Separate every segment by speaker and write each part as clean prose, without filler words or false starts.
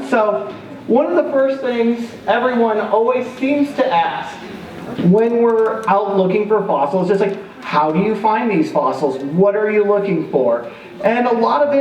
Speaker 1: So one of the first things everyone always seems to ask when we're out looking for fossils is just like, how do you find these fossils? What are you looking for? And a lot of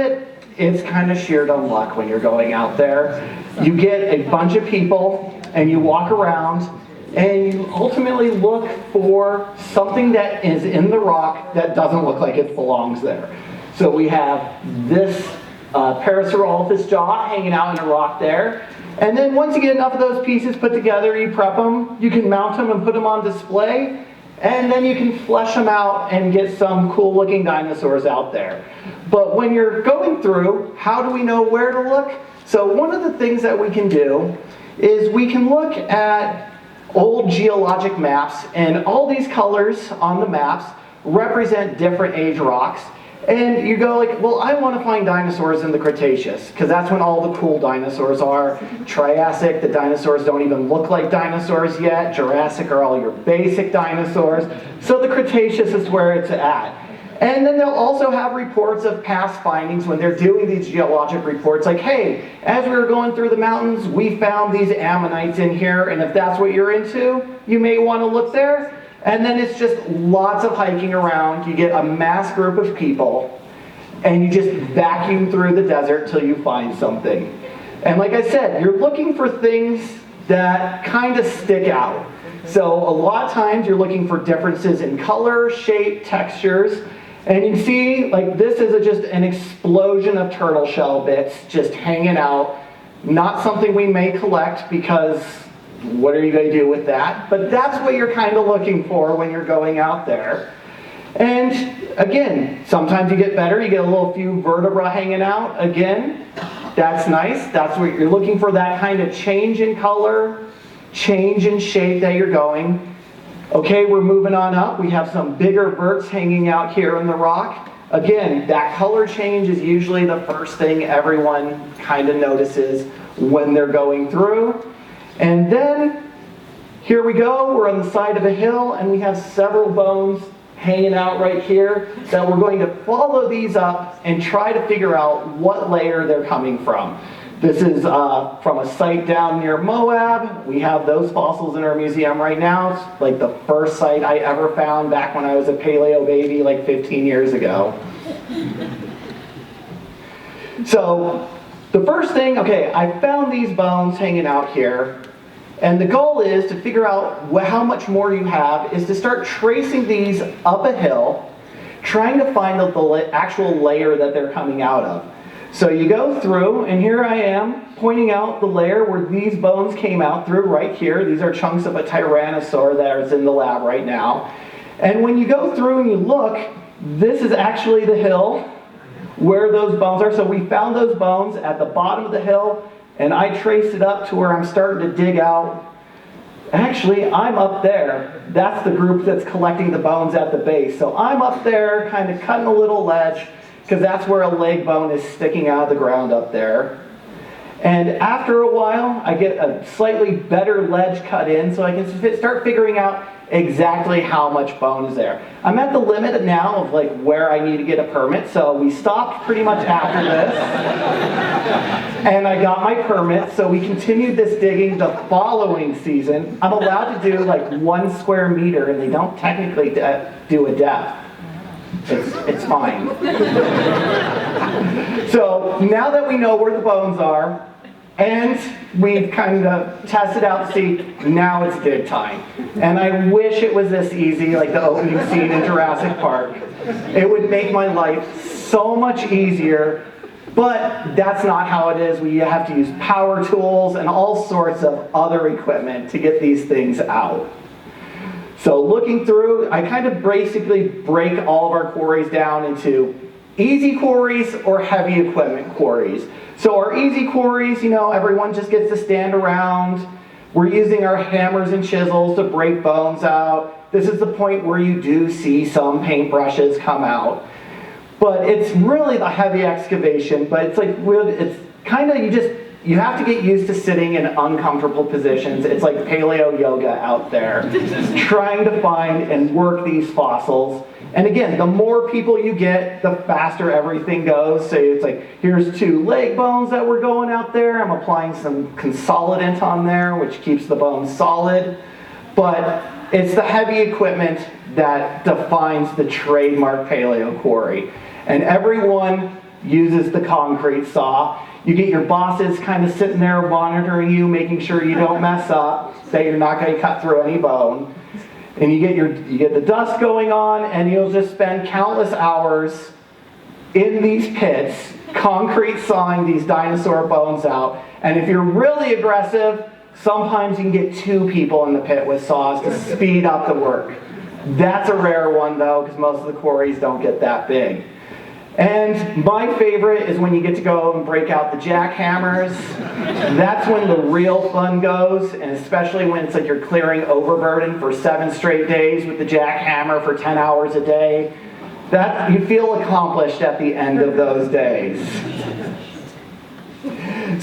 Speaker 1: it's kind of sheer dumb luck when you're going out there. You get a bunch of people and you walk around and you ultimately look for something that is in the rock that doesn't look like it belongs there. So we have this Parasaurolophus jaw hanging out in a rock there. And then once you get enough of those pieces put together, you prep them, you can mount them and put them on display, and then you can flesh them out and get some cool looking dinosaurs out there. But when you're going through, how do we know where to look? So one of the things that we can do is we can look at old geologic maps, and all these colors on the maps represent different age rocks. And you go like, well, I want to find dinosaurs in the Cretaceous, because that's when all the cool dinosaurs are. Triassic, the dinosaurs don't even look like dinosaurs yet. Jurassic are all your basic dinosaurs. So the Cretaceous is where it's at. And then they'll also have reports of past findings when they're doing these geologic reports, like, hey, as we were going through the mountains, we found these ammonites in here, and if that's what you're into, you may want to look there. And then it's just lots of hiking around. You get a mass group of people, and you just vacuum through the desert till you find something. And like I said, you're looking for things that kind of stick out. So a lot of times you're looking for differences in color, shape, textures. And you can see, like, this is just an explosion of turtle shell bits just hanging out. Not something we may collect because what are you going to do with that? But that's what you're kind of looking for when you're going out there. And again, sometimes you get better. You get a few vertebra hanging out. Again, that's nice. That's what you're looking for, that kind of change in color, change in shape that you're going. Okay, we're moving on up. We have some bigger verts hanging out here in the rock. Again, that color change is usually the first thing everyone kind of notices when they're going through. And then, here we go, we're on the side of a hill, and we have several bones hanging out right here that we're going to follow these up and try to figure out what layer they're coming from. This is from a site down near Moab. We have those fossils in our museum right now. It's like the first site I ever found back when I was a paleo baby like 15 years ago. So, the first thing, okay, I found these bones hanging out here. And the goal is to figure out how much more you have, is to start tracing these up a hill, trying to find the actual layer that they're coming out of. So you go through, and here I am pointing out the layer where these bones came out through right here. These are chunks of a tyrannosaur that is in the lab right now. And when you go through and you look, this is actually the hill where those bones are. So we found those bones at the bottom of the hill, and I traced it up to where I'm starting to dig out. Actually, I'm up there. That's the group that's collecting the bones at the base. So I'm up there kind of cutting a little ledge, because that's where a leg bone is sticking out of the ground up there. And after a while, I get a slightly better ledge cut in, so I can start figuring out exactly how much bone is there. I'm at the limit now of like where I need to get a permit, so we stopped pretty much after this. And I got my permit, so we continued this digging the following season. I'm allowed to do like 1 square meter, and they don't technically do a depth. It's fine. So now that we know where the bones are, and we've kind of tested out to see, now it's dig time. And I wish it was this easy, like the opening scene in Jurassic Park. It would make my life so much easier, but that's not how it is. We have to use power tools and all sorts of other equipment to get these things out. So looking through, I kind of basically break all of our quarries down into easy quarries or heavy equipment quarries. So our easy quarries, everyone just gets to stand around. We're using our hammers and chisels to break bones out. This is the point where you do see some paintbrushes come out. But it's really the heavy excavation, but it's kind of, you have to get used to sitting in uncomfortable positions. It's like paleo yoga out there, trying to find and work these fossils. And again, the more people you get, the faster everything goes. So it's like, here's 2 leg bones that we're going out there. I'm applying some consolidant on there, which keeps the bone solid. But it's the heavy equipment that defines the trademark paleo quarry. And everyone uses the concrete saw. You get your bosses kind of sitting there monitoring you, making sure you don't mess up, that you're not going to cut through any bone. And you get the dust going on, and you'll just spend countless hours in these pits, concrete sawing these dinosaur bones out. And if you're really aggressive, sometimes you can get 2 people in the pit with saws to speed up the work. That's a rare one though, because most of the quarries don't get that big. And my favorite is when you get to go and break out the jackhammers. That's when the real fun goes, and especially when it's like you're clearing overburden for 7 straight days with the jackhammer for 10 hours a day. That you feel accomplished at the end of those days.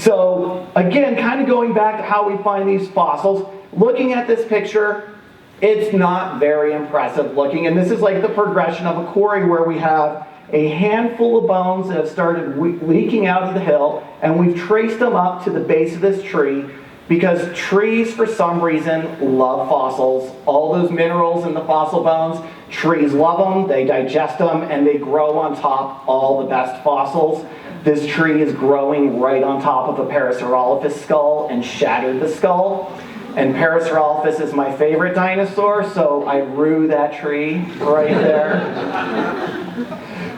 Speaker 1: So again, kind of going back to how we find these fossils, looking at this picture, it's not very impressive looking, and this is like the progression of a quarry where we have a handful of bones that have started leaking out of the hill, and we've traced them up to the base of this tree because trees, for some reason, love fossils. All those minerals in the fossil bones, trees love them, they digest them, and they grow on top all the best fossils. This tree is growing right on top of a Parasaurolophus skull and shattered the skull. And Parasaurolophus is my favorite dinosaur, so I rue that tree right there.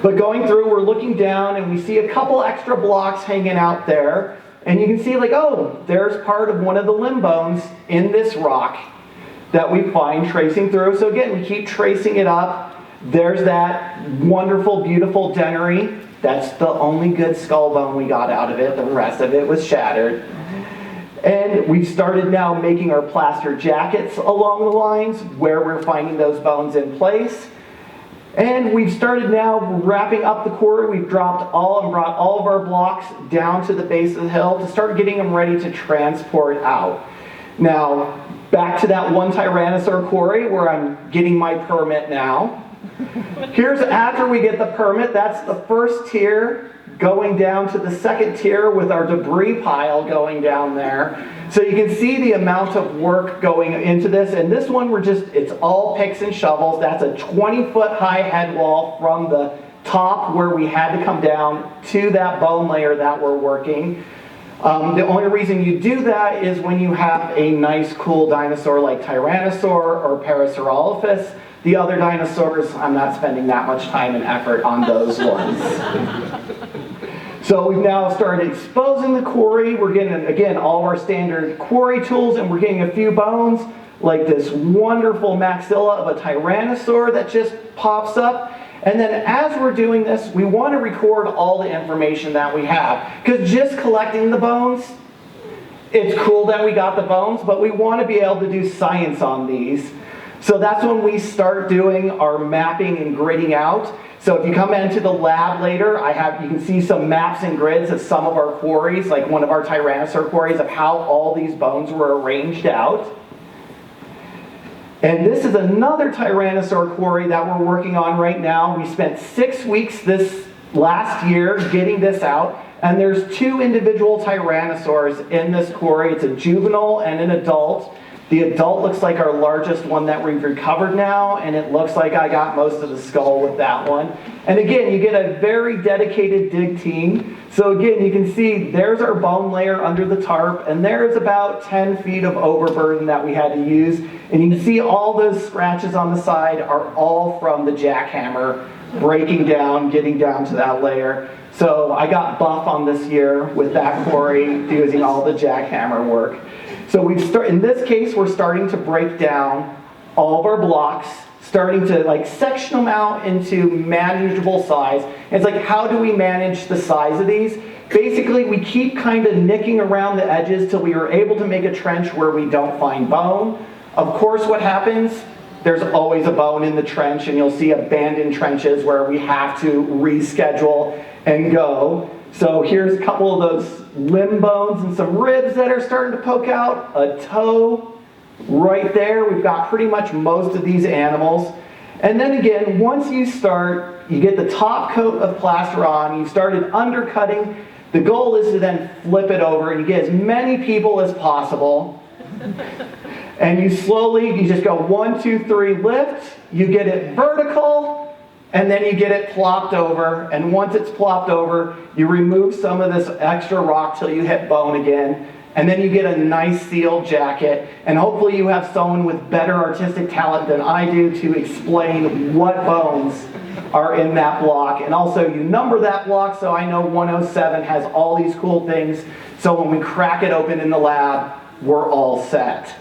Speaker 1: But going through, we're looking down and we see a couple extra blocks hanging out there. And you can see like, oh, there's part of one of the limb bones in this rock that we find tracing through. So again, we keep tracing it up. There's that wonderful, beautiful dentary. That's the only good skull bone we got out of it. The rest of it was shattered. And we've started now making our plaster jackets along the lines where we're finding those bones in place. And we've started now wrapping up the quarry. We've brought all of our blocks down to the base of the hill to start getting them ready to transport out. Now, back to that one Tyrannosaur quarry where I'm getting my permit now. Here's after we get the permit. That's the first tier going down to the second tier with our debris pile going down there. So you can see the amount of work going into this. And this one, it's all picks and shovels. That's a 20-foot high head wall from the top where we had to come down to that bone layer that we're working. The only reason you do that is when you have a nice, cool dinosaur like Tyrannosaur or Parasaurolophus. The other dinosaurs, I'm not spending that much time and effort on those ones. So we've now started exposing the quarry. We're getting, again, all of our standard quarry tools, and we're getting a few bones, like this wonderful maxilla of a Tyrannosaur that just pops up. And then as we're doing this, we want to record all the information that we have. Because just collecting the bones, it's cool that we got the bones, but we want to be able to do science on these. So that's when we start doing our mapping and gridding out. So if you come into the lab later, you can see some maps and grids of some of our quarries, like one of our Tyrannosaur quarries, of how all these bones were arranged out. And this is another Tyrannosaur quarry that we're working on right now. We spent 6 weeks this last year getting this out. And there's 2 individual Tyrannosaurs in this quarry. It's a juvenile and an adult. The adult looks like our largest one that we've recovered now, and it looks like I got most of the skull with that one. And again, you get a very dedicated dig team. So again, you can see there's our bone layer under the tarp, and there's about 10 feet of overburden that we had to use. And you can see all those scratches on the side are all from the jackhammer breaking down, getting down to that layer. So I got buff on this year with that quarry, using all the jackhammer work. So in this case, we're starting to break down all of our blocks, starting to section them out into manageable size. And it's like, how do we manage the size of these? Basically, we keep kind of nicking around the edges till we are able to make a trench where we don't find bone. Of course, what happens? There's always a bone in the trench, and you'll see abandoned trenches where we have to reschedule and go. So here's a couple of those limb bones and some ribs that are starting to poke out. A toe right there. We've got pretty much most of these animals. And then again, once you start, you get the top coat of plaster on, you started undercutting, the goal is to then flip it over and you get as many people as possible. And you just go 1, 2, 3, lift, you get it vertical, and then you get it plopped over. And once it's plopped over, you remove some of this extra rock till you hit bone again. And then you get a nice sealed jacket. And hopefully you have someone with better artistic talent than I do to explain what bones are in that block. And also you number that block so I know 107 has all these cool things. So when we crack it open in the lab, we're all set.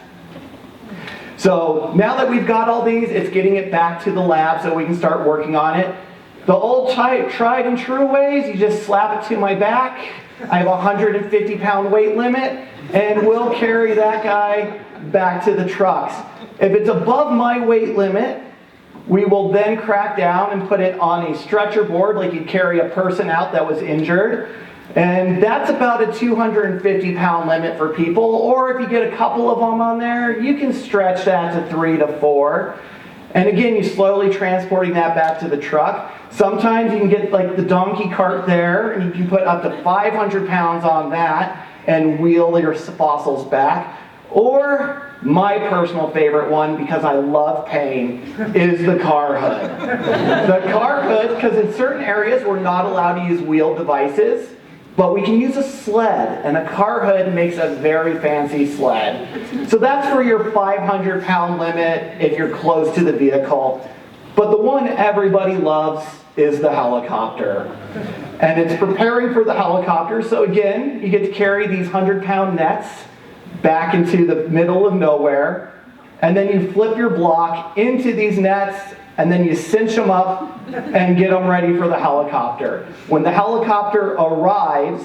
Speaker 1: So now that we've got all these, it's getting it back to the lab so we can start working on it. The old tried and true ways, you just slap it to my back. I have a 150-pound weight limit, and we'll carry that guy back to the trucks. If it's above my weight limit, we will then crack down and put it on a stretcher board like you'd carry a person out that was injured. And that's about a 250-pound limit for people, or if you get a couple of them on there, you can stretch that to 3 to 4. And again, you're slowly transporting that back to the truck. Sometimes you can get like the donkey cart there, and you can put up to 500 pounds on that and wheel your fossils back. Or my personal favorite one, because I love pain, is the car hood. The car hood, because in certain areas we're not allowed to use wheeled devices, but we can use a sled, and a car hood makes a very fancy sled. So that's for your 500-pound limit if you're close to the vehicle. But the one everybody loves is the helicopter. And it's preparing for the helicopter. So again, you get to carry these 100-pound nets back into the middle of nowhere. And then you flip your block into these nets, and then you cinch them up and get them ready for the helicopter. When the helicopter arrives,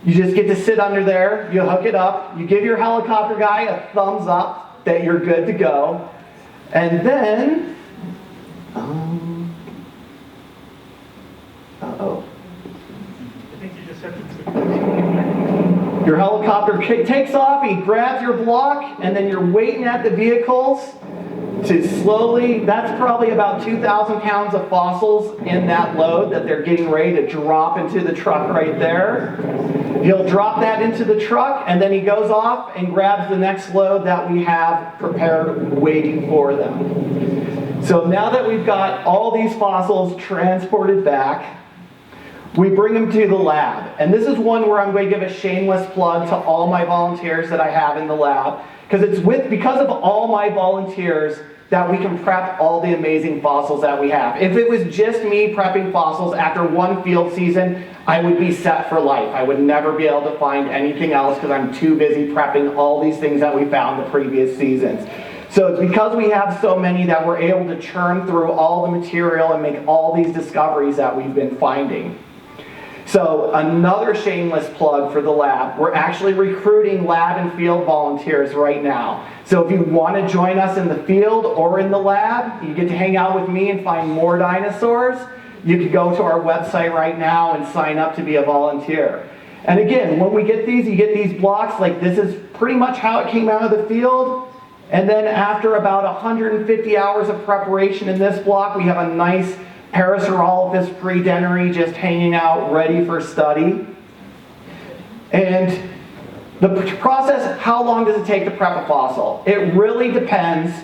Speaker 1: you just get to sit under there, you hook it up, you give your helicopter guy a thumbs up that you're good to go, and then, your helicopter takes off, he grabs your block, and then you're waiting at the vehicles to slowly, that's probably about 2,000 pounds of fossils in that load that they're getting ready to drop into the truck right there. He'll drop that into the truck, and then he goes off and grabs the next load that we have prepared waiting for them. So now that we've got all these fossils transported back, we bring them to the lab. And this is one where I'm going to give a shameless plug to all my volunteers that I have in the lab, because of all my volunteers that we can prep all the amazing fossils that we have. If it was just me prepping fossils after one field season, I would be set for life. I would never be able to find anything else because I'm too busy prepping all these things that we found the previous seasons. So it's because we have so many that we're able to churn through all the material and make all these discoveries that we've been finding. So another shameless plug for the lab, we're actually recruiting lab and field volunteers right now. So if you want to join us in the field or in the lab, you get to hang out with me and find more dinosaurs, you can go to our website right now and sign up to be a volunteer. And again, when we get these, you get these blocks, like this is pretty much how it came out of the field. And then after about 150 hours of preparation in this block, we have a nice Parasaurolophus predenary just hanging out ready for study. And the process, how long does it take to prep a fossil? It really depends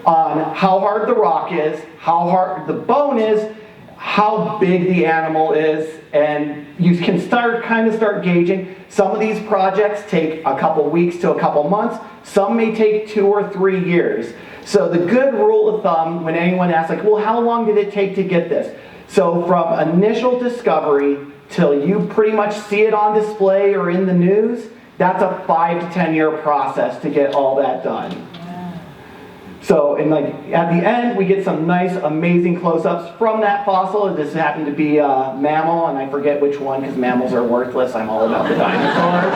Speaker 1: on how hard the rock is, how hard the bone is, how big the animal is, and you can start gauging. Some of these projects take a couple weeks to a couple months. Some may take 2 or 3 years. So the good rule of thumb when anyone asks, like, well, how long did it take to get this? So from initial discovery till you pretty much see it on display or in the news, that's a 5 to 10 year process to get all that done. So at the end, we get some nice, amazing close-ups from that fossil. This happened to be a mammal, and I forget which one because mammals are worthless. I'm all about the dinosaurs.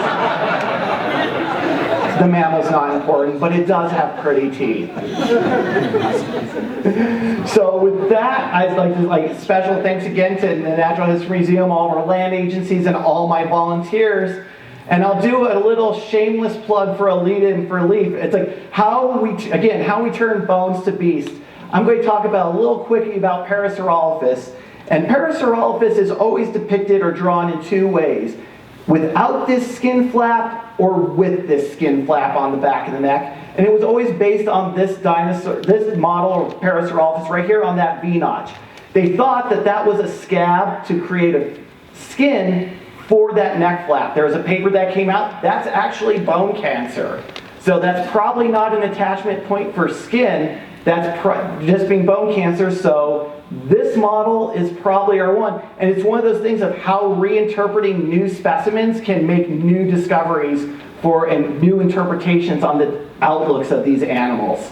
Speaker 1: The mammal's not important, but it does have pretty teeth. So with that, I'd like to special thanks again to the Natural History Museum, all of our land agencies, and all my volunteers. And I'll do a little shameless plug for a lead-in for Leaf. It's like how we turn bones to beast. I'm going to talk about a little quickie about Parasaurolophus. And Parasaurolophus is always depicted or drawn in two ways. Without this skin flap or with this skin flap on the back of the neck. And it was always based on this dinosaur, this model of Parasaurolophus right here on that V-notch. They thought that that was a scab to create a skin for that neck flap. There was a paper that came out, that's actually bone cancer. So that's probably not an attachment point for skin, that's just being bone cancer, so this model is probably our one. And it's one of those things of how reinterpreting new specimens can make new discoveries and new interpretations on the outlooks of these animals.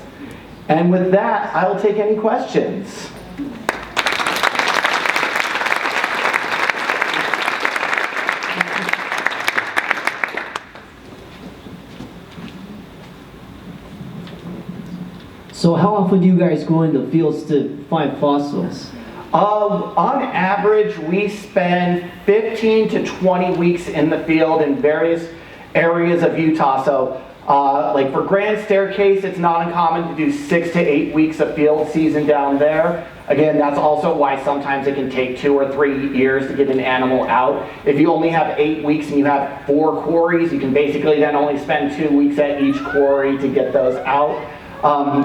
Speaker 1: And with that, I will take any questions.
Speaker 2: So how often do you guys go into fields to find fossils?
Speaker 1: On average, we spend 15 to 20 weeks in the field in various areas of Utah. So like for Grand Staircase, it's not uncommon to do 6 to 8 weeks of field season down there. Again, that's also why sometimes it can take 2 or 3 years to get an animal out. If you only have 8 weeks and you have 4 quarries, you can basically then only spend 2 weeks at each quarry to get those out.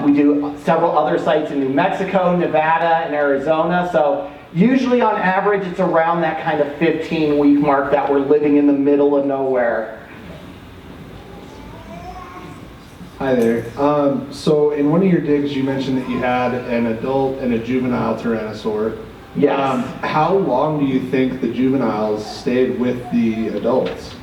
Speaker 1: We do several other sites in New Mexico, Nevada, and Arizona. So usually on average, it's around that kind of 15-week mark that we're living in the middle of nowhere.
Speaker 3: Hi there. So in one of your digs, you mentioned that you had an adult and a juvenile Tyrannosaur.
Speaker 1: Yes.
Speaker 3: How long do you think the juveniles stayed with the adults?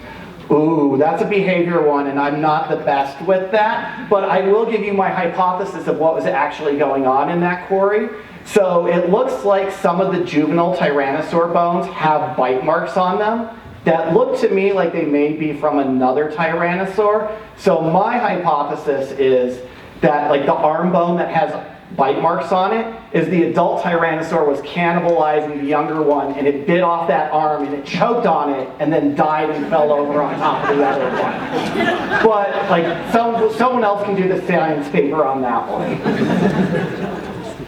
Speaker 1: Ooh, that's a behavior one, and I'm not the best with that, but I will give you my hypothesis of what was actually going on in that quarry. So it looks like some of the juvenile Tyrannosaur bones have bite marks on them that look to me like they may be from another Tyrannosaur. So my hypothesis is that like the arm bone that has bite marks on it is the adult Tyrannosaur was cannibalizing the younger one, and it bit off that arm and it choked on it and then died and fell over on top of the other one. But like someone else can do the science paper on that one.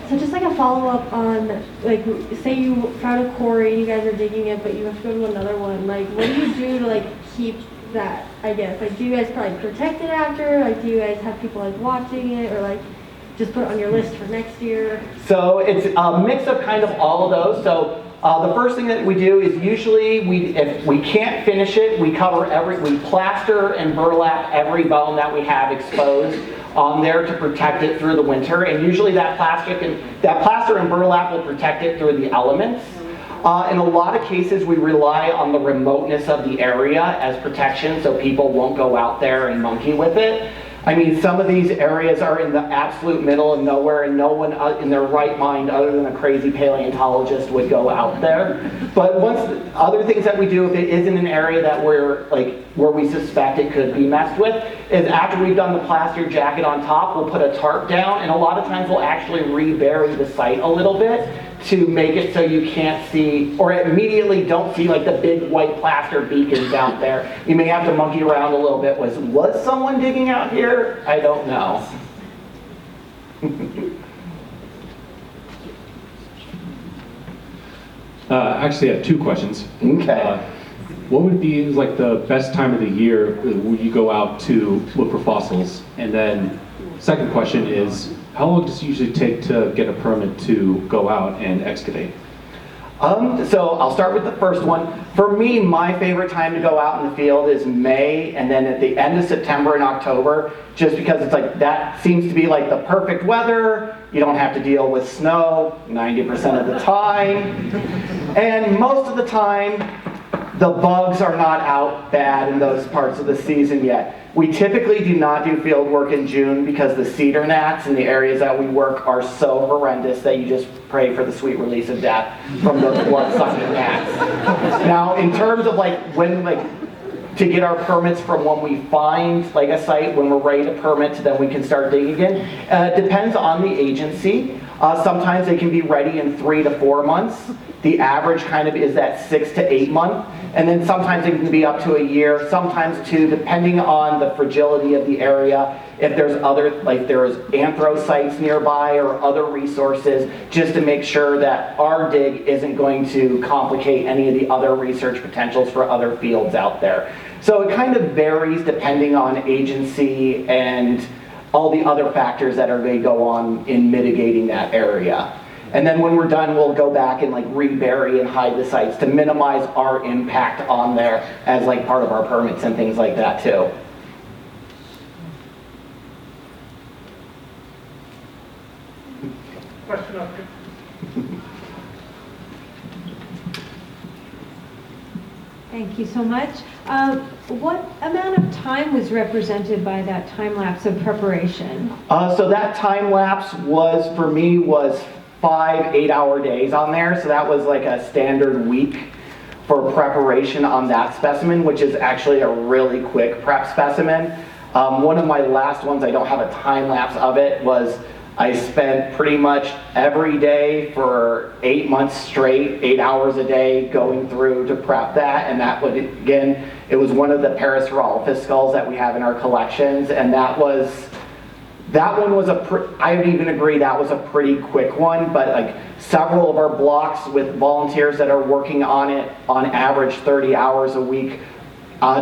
Speaker 4: So just like a follow-up on, like, say you found a quarry, you guys are digging it, but you have to go to another one. Like, what do you do to like keep that, I guess? Like, do you guys probably protect it after? Like, do you guys have people like watching it, or like just put it on your list for next year?
Speaker 1: So it's a mix of kind of all of those. So the first thing that we do is usually if we can't finish it, we plaster and burlap every bone that we have exposed on there to protect it through the winter. And usually that plaster and burlap will protect it through the elements. In a lot of cases, we rely on the remoteness of the area as protection, so people won't go out there and monkey with it. I mean, some of these areas are in the absolute middle of nowhere, and no one in their right mind other than a crazy paleontologist would go out there. But other things that we do, if it is in an area that where we suspect it could be messed with, is after we've done the plaster jacket on top, we'll put a tarp down, and a lot of times we'll actually rebury the site a little bit to make it so you can't see, or immediately don't see like the big white plaster beacons out there. You may have to monkey around a little bit. Was someone digging out here? I don't know.
Speaker 5: Actually, I have 2 questions.
Speaker 1: Okay.
Speaker 5: What would be like the best time of the year would you go out to look for fossils? And then second question is, how long does it usually take to get a permit to go out and excavate?
Speaker 1: So I'll start with the first one. For me, my favorite time to go out in the field is May, and then at the end of September and October, just because it's like that seems to be like the perfect weather. You don't have to deal with snow 90% of the time. And most of the time, the bugs are not out bad in those parts of the season yet. We typically do not do field work in June because the cedar gnats in the areas that we work are so horrendous that you just pray for the sweet release of death from those blood-sucking gnats. Now, in terms of to get our permits from when we find like a site, when we're ready to permit, then we can start digging again. It depends on the agency. Sometimes they can be ready in 3 to 4 months. The average kind of is that 6 to 8 month. And then sometimes it can be up to a year, sometimes 2, depending on the fragility of the area. If there's other, like there's anthro nearby or other resources, just to make sure that our dig isn't going to complicate any of the other research potentials for other fields out there. So it kind of varies depending on agency and all the other factors that are going to go on in mitigating that area. And then when we're done, we'll go back and like rebury and hide the sites to minimize our impact on there as like part of our permits and things like that too.
Speaker 6: Question up here.
Speaker 7: Thank you so much. What amount of time was represented by that time lapse of preparation?
Speaker 1: So that time lapse was, for me, was 5 8-hour days on there. So that was like a standard week for preparation on that specimen, which is actually a really quick prep specimen. One of my last ones, I don't have a time lapse of it, was I spent pretty much every day for 8 months straight, 8 hours a day going through to prep that. And that would, again, it was one of the Birthisel skulls that we have in our collections. And that one was I would even agree that was a pretty quick one, but like several of our blocks with volunteers that are working on it on average 30 hours a week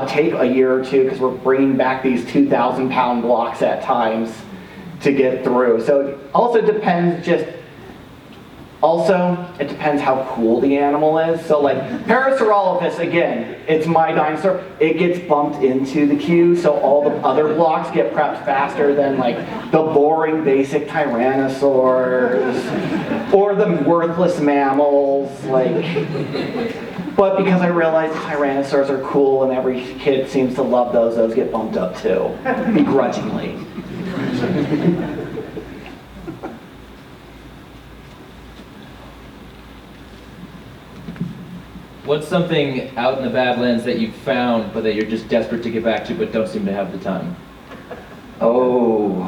Speaker 1: take a year or two, because we're bringing back these 2,000-pound blocks at times to get through. So it also depends it depends how cool the animal is. So like Birthisel, again, it's my dinosaur, it gets bumped into the queue, so all the other blocks get prepped faster than like the boring basic tyrannosaurs or the worthless mammals, but because I realize the tyrannosaurs are cool and every kid seems to love those get bumped up too, begrudgingly.
Speaker 8: What's something out in the Badlands that you've found but that you're just desperate to get back to but don't seem to have the time?
Speaker 1: Oh.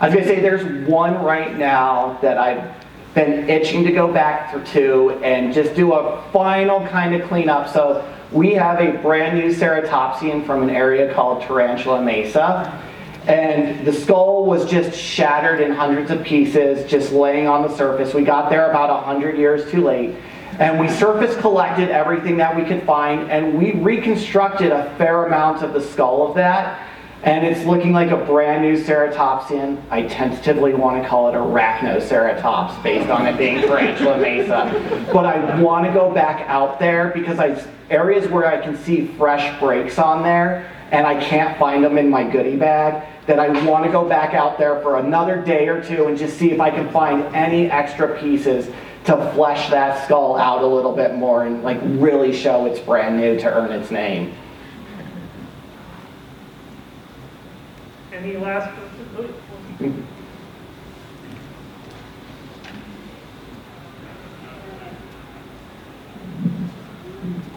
Speaker 1: I was gonna say there's one right now that I've been itching to go back to and just do a final kind of cleanup. So we have a brand new ceratopsian from an area called Tarantula Mesa. And the skull was just shattered in hundreds of pieces, just laying on the surface. We got there about 100 years too late. And we surface collected everything that we could find, and we reconstructed a fair amount of the skull of that. And it's looking like a brand new ceratopsian. I tentatively want to call it Arachnoceratops based on it being Tarantula Mesa. But I want to go back out there because areas where I can see fresh breaks on there and I can't find them in my goodie bag, that I want to go back out there for another day or two and just see if I can find any extra pieces to flesh that skull out a little bit more and like really show it's brand new to earn its name.
Speaker 6: Any last questions?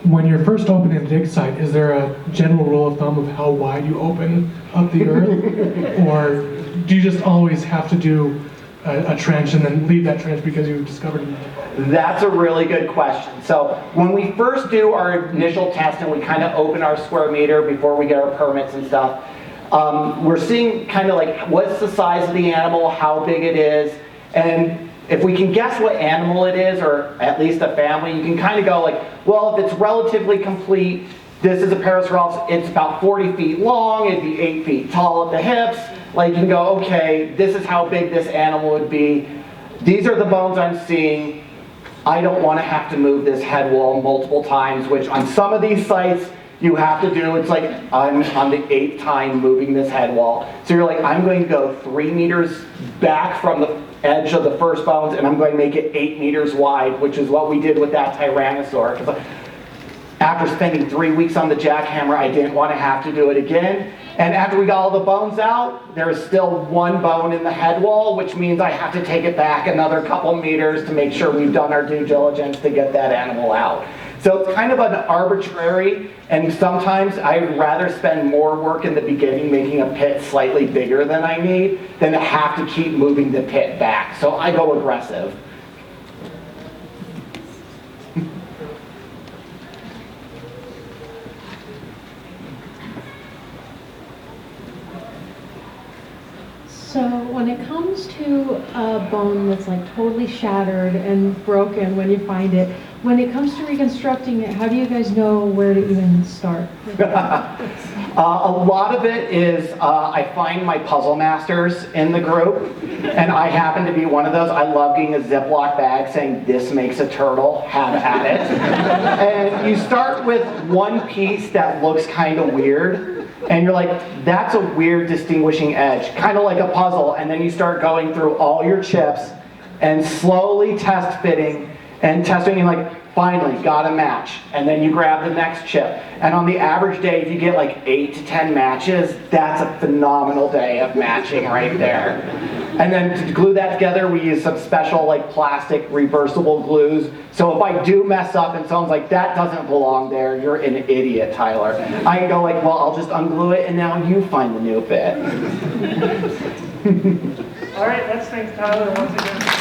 Speaker 6: When you're first opening a dig site, is there a general rule of thumb of how wide you open up the earth? Or do you just always have to do a trench and then leave that trench because you've discovered it?
Speaker 1: That's a really good question. So when we first do our initial test and we kind of open our square meter before we get our permits and stuff, we're seeing kind of like what's the size of the animal, how big it is, and if we can guess what animal it is, or at least a family, you can kind of go like, well, if it's relatively complete, this is a Birthisel, it's about 40 feet long, it'd be 8 feet tall at the hips. Like you can go, okay, this is how big this animal would be. These are the bones I'm seeing. I don't want to have to move this head wall multiple times, which on some of these sites, you have to do. It's like I'm on the 8th time moving this head wall. So you're like, I'm going to go 3 meters back from the edge of the first bones and I'm going to make it 8 meters wide, which is what we did with that Tyrannosaur. Because after spending 3 weeks on the jackhammer, I didn't want to have to do it again. And after we got all the bones out, there's still 1 bone in the head wall, which means I have to take it back another couple meters to make sure we've done our due diligence to get that animal out. So it's kind of an arbitrary, and sometimes I'd rather spend more work in the beginning making a pit slightly bigger than I need than to have to keep moving the pit back. So I go aggressive.
Speaker 7: So when it comes to a bone that's like totally shattered and broken when you find it, when it comes to reconstructing it, how do you guys know where to even start?
Speaker 1: A lot of it is I find my puzzle masters in the group, and I happen to be one of those. I love getting a Ziploc bag saying, "This makes a turtle, have at it." And you start with one piece that looks kind of weird, and you're like, that's a weird distinguishing edge, kind of like a puzzle, and then you start going through all your chips and slowly test fitting and testing, and like, finally, got a match. And then you grab the next chip. And on the average day, if you get like 8 to 10 matches, that's a phenomenal day of matching right there. And then to glue that together, we use some special like plastic reversible glues. So if I do mess up and someone's like, that doesn't belong there, you're an idiot, Tyler. I can go like, well, I'll just unglue it and now you find the new fit.
Speaker 9: All right, let's thank Tyler once again.